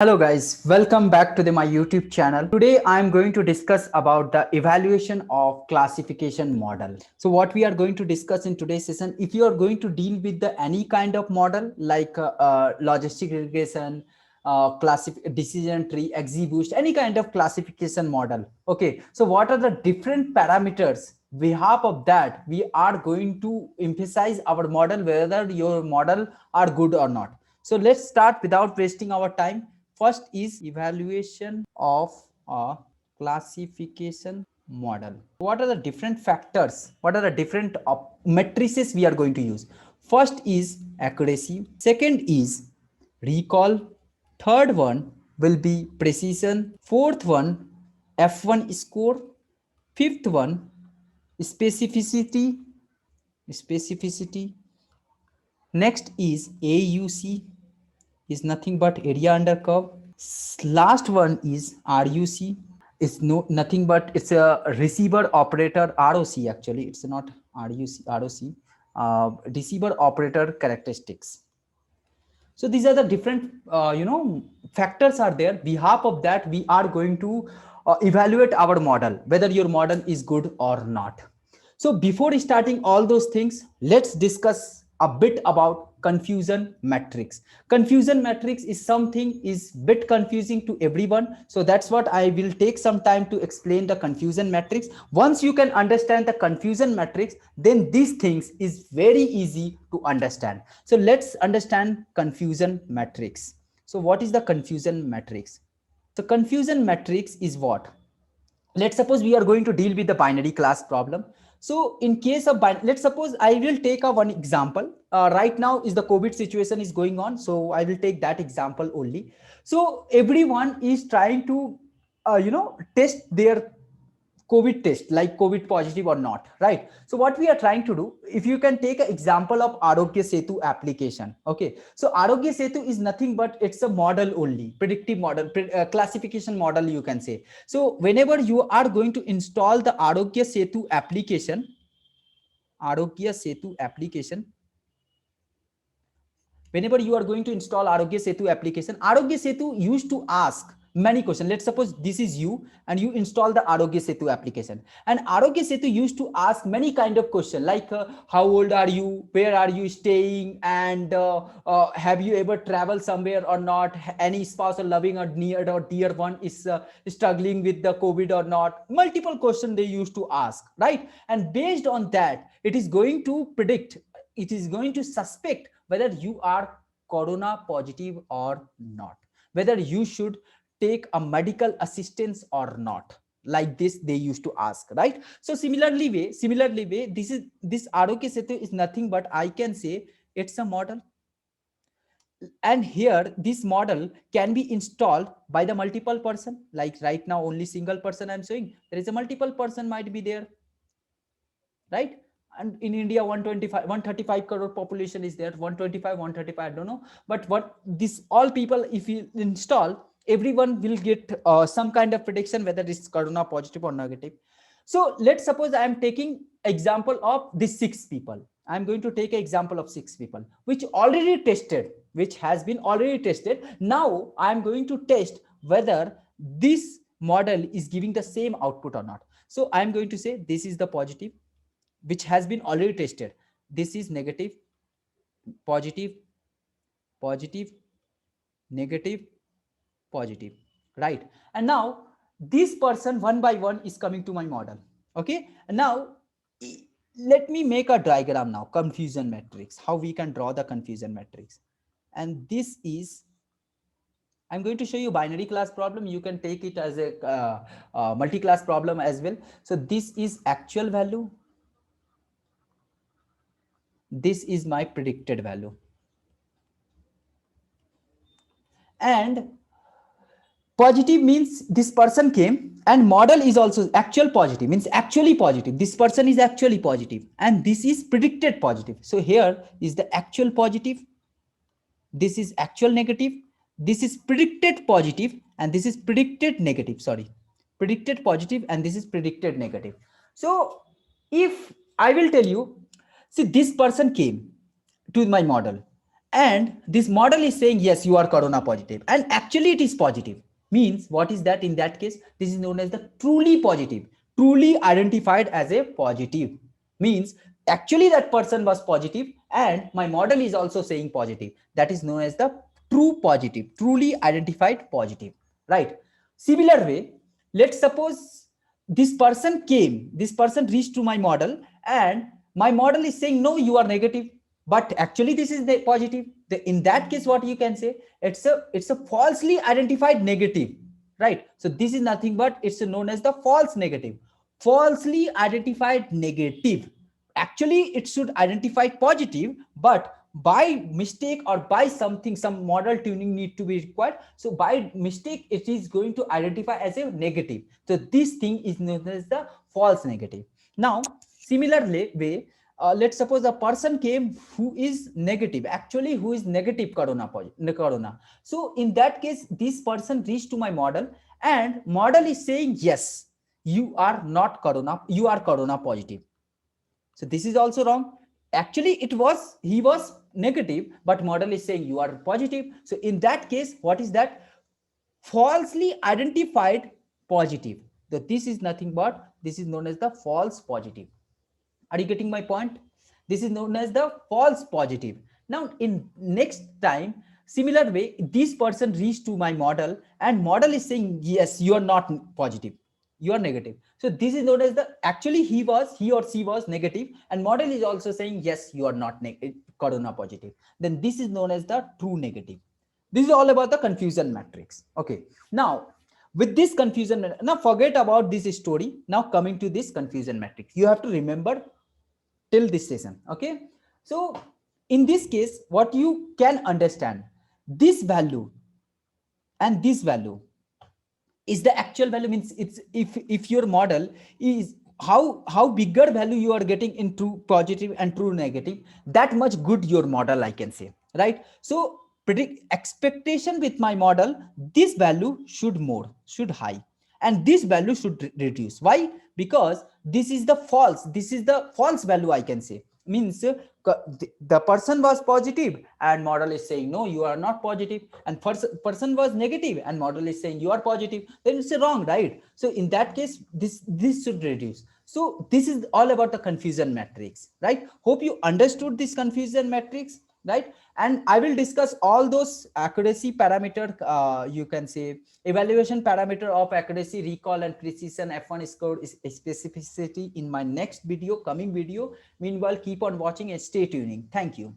Hello guys, welcome back to my YouTube channel. Today I am going to discuss about the evaluation of classification model. So what we are going to discuss in today's session, if you are going to deal with the any kind of model like logistic regression, decision tree, XGBoost, any kind of classification model. Okay, so what are the different parameters? Behalf of that, we are going to emphasize our model, whether your model are good or not. So let's start without wasting our time. First is evaluation of a classification model. What are the different factors? What are the different matrices we are going to use? First is accuracy. Second is recall. Third one will be precision. Fourth one, F1 score. Fifth one, specificity. Specificity. Next is AUC, is nothing but area under curve. Last one is RUC, is nothing but it's a receiver operator ROC. Actually it's not ROC, receiver operator characteristics. So these are the different factors are there. Behalf of that, we are going to evaluate our model, whether your model is good or not. So before starting all those things, let's discuss a bit about confusion matrix. Confusion matrix is something is bit confusing to everyone. So that's what I will take some time to explain the confusion matrix. Once you can understand the confusion matrix, then these things is very easy to understand. So let's understand confusion matrix. So what is the confusion matrix? So confusion matrix is what? Let's suppose we are going to deal with the binary class problem. So in case of let's suppose I will take a one example. Right now is the COVID situation is going on, so I will take that example only. So everyone is trying to test their COVID test, like COVID positive or not, right? So what we are trying to do, if you can take an example of Arogya Setu application. Okay, so Arogya Setu is nothing but it's a model only, predictive model, classification model, you can say. So whenever you are going to install the Arogya Setu application, Arogya Setu application, whenever you are going to install Arogya Setu application, Arogya Setu used to ask many questions. Let's suppose this is you and you install the Arogya Setu application, and Arogya Setu used to ask many kind of questions like how old are you, where are you staying, and have you ever traveled somewhere or not, any spouse or loving or near or dear one is struggling with the COVID or not. Multiple questions they used to ask, right? And based on that, it is going to predict, it is going to suspect whether you are corona positive or not, whether you should take a medical assistance or not. Like this they used to ask, right? So similarly way, this Arogya Setu is nothing but, I can say, it's a model. And here this model can be installed by the multiple person. Like right now only single person I'm showing, there is a multiple person might be there, right? And in India 125 135 crore population is there, 125 135, I don't know. But what this all people, if you install, everyone will get some kind of prediction whether it's corona positive or negative. So let's suppose I am taking example of these six people. I'm going to take an example of six people which already tested, which has been already tested. Now I'm going to test whether this model is giving the same output or not. So I'm going to say this is the positive, which has been already tested. This is negative, positive, positive, negative, positive, right? And now this person one by one is coming to my model. Okay, and now let me make a diagram now, confusion matrix, how we can draw the confusion matrix. And this is, I'm going to show you binary class problem. You can take it as a multi-class problem as well. So this is actual value, this is my predicted value, and positive means this person came, and model is also actual positive, means actually positive, this person is actually positive, and this is predicted positive. So here is the actual positive, this is actual negative, this is predicted positive, and this is predicted negative, sorry, predicted positive, and this is predicted negative. So if I will tell you, see, this person came to my model, and this model is saying yes, you are corona positive, and actually it is positive. Means what is that? In that case, this is known as the truly positive, truly identified as a positive. Means actually that person was positive and my model is also saying positive. That is known as the true positive, truly identified positive, right? Similar way, let's suppose this person reached to my model, and my model is saying no, you are negative, but actually this is the positive. In that case, what you can say, it's a falsely identified negative, right? So this is nothing but it's known as the false negative, falsely identified negative. Actually it should identify positive, but by mistake or by something, some model tuning need to be required, so by mistake it is going to identify as a negative. So this thing is known as the false negative. Now similarly way, let's suppose a person came who is negative, actually who is negative corona. So in that case, this person reached to my model, and model is saying yes, you are not corona, you are corona positive. So this is also wrong. Actually it was, he was negative, but model is saying you are positive. So in that case, what is that? Falsely identified positive. So this is nothing but this is known as the false positive. Are you getting my point? This is known as the false positive. Now in next time, similar way, this person reached to my model, and model is saying yes, you are not positive, you are negative. So this is known as the, actually he or she was negative, and model is also saying yes, you are not corona positive. Then this is known as the true negative. This is all about the confusion matrix. Okay, now with this confusion, now forget about this story. Now coming to this confusion matrix, you have to remember till this session. Okay, so in this case, what you can understand, this value and this value is the actual value. Means it's, if your model is how bigger value you are getting in true positive and true negative, that much good your model, I can say, right? So predict expectation with my model, this value should high, and this value should reduce. Why? Because this is the false value, I can say. Means the person was positive and model is saying no, you are not positive, and person was negative and model is saying you are positive, then it's wrong, right? So in that case, this should reduce. So this is all about the confusion matrix, right? Hope you understood this confusion matrix, right? And I will discuss all those accuracy parameter, you can say evaluation parameter of accuracy, recall, and precision, F1 score is specificity in my next video, coming video. Meanwhile, keep on watching and stay tuning. Thank you.